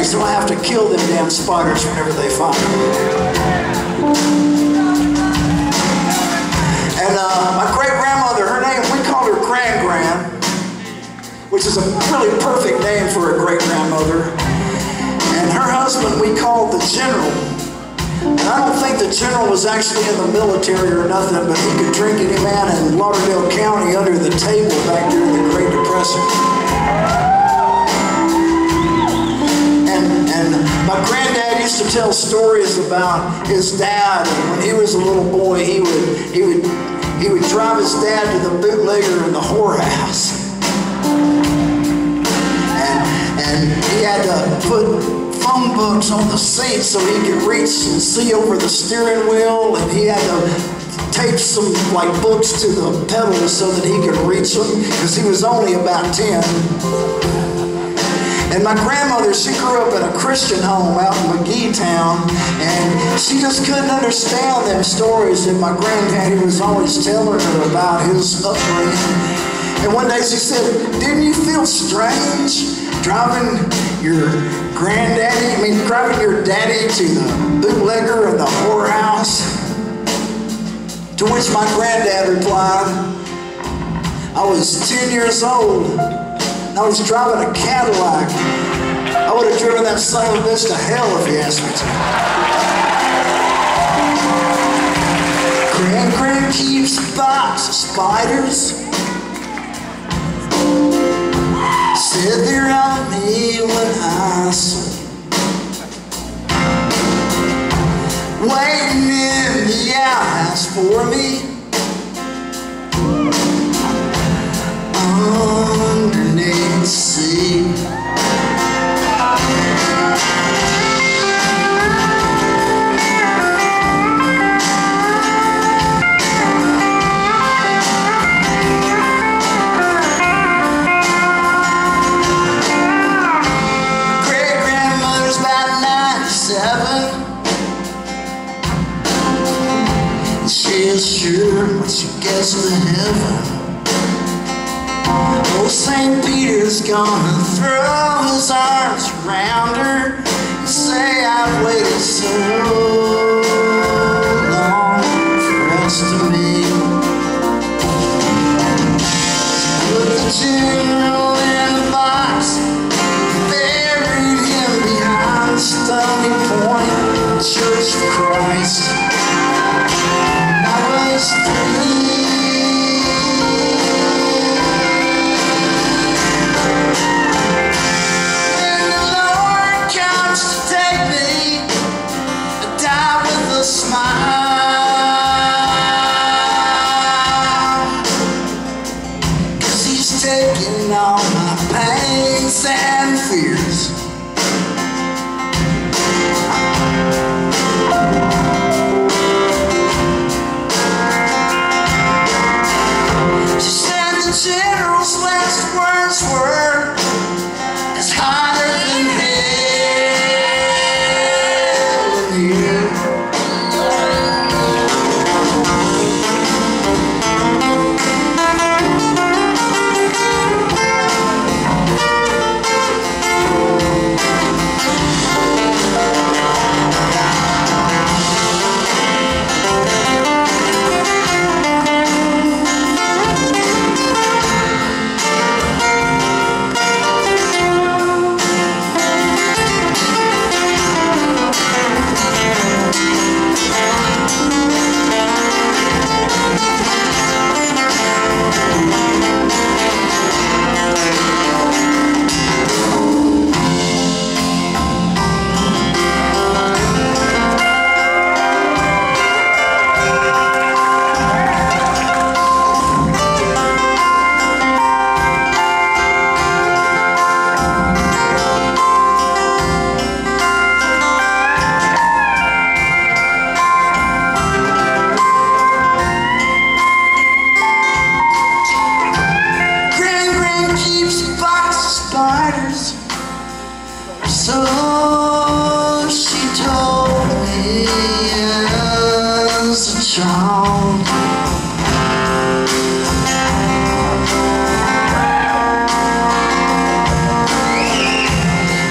grands don't have to kill them damn spiders whenever they find them. And my great-grandmother, her name, we called her Gran-Gran, which is a really perfect name for a great-grandmother. And her husband we called the General. And I don't think the General was actually in the military or nothing, but he could drink any man in Lauderdale County under the table back during the Great Depression. And my granddad used to tell stories about his dad. And when he was a little boy, he would drive his dad to the bootlegger in the whorehouse. And he had to put phone books on the seat so he could reach and see over the steering wheel, and he had to tape some like books to the pedals so that he could reach them because he was only about 10. And my grandmother, she grew up in a Christian home out in McGee Town, and she just couldn't understand them stories that my granddaddy was always telling her about his upbringing. And one day she said, "Didn't you feel strange driving your driving your daddy to the bootlegger and the whorehouse?" To which my granddad replied, "I was 10 years old and I was driving a Cadillac. I would have driven that son of a bitch to hell if he asked me to." Gran keeps a box of spiders. Said they're on me when I sleep, waiting in the outhouse for me, underneath the sea. Sure, when she gets to heaven, old St. Peter's gonna throw his arms around her and say, "I've waited so long for us to meet." Put the General in the box, buried him behind Stony Point Church of Christ. When the Lord comes to take me, I die with a smile, 'cause he's taking all my pains and fears. General's last words were, "It's hotter than hell in here." So she told me as a child.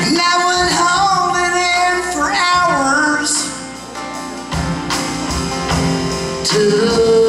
And I went home to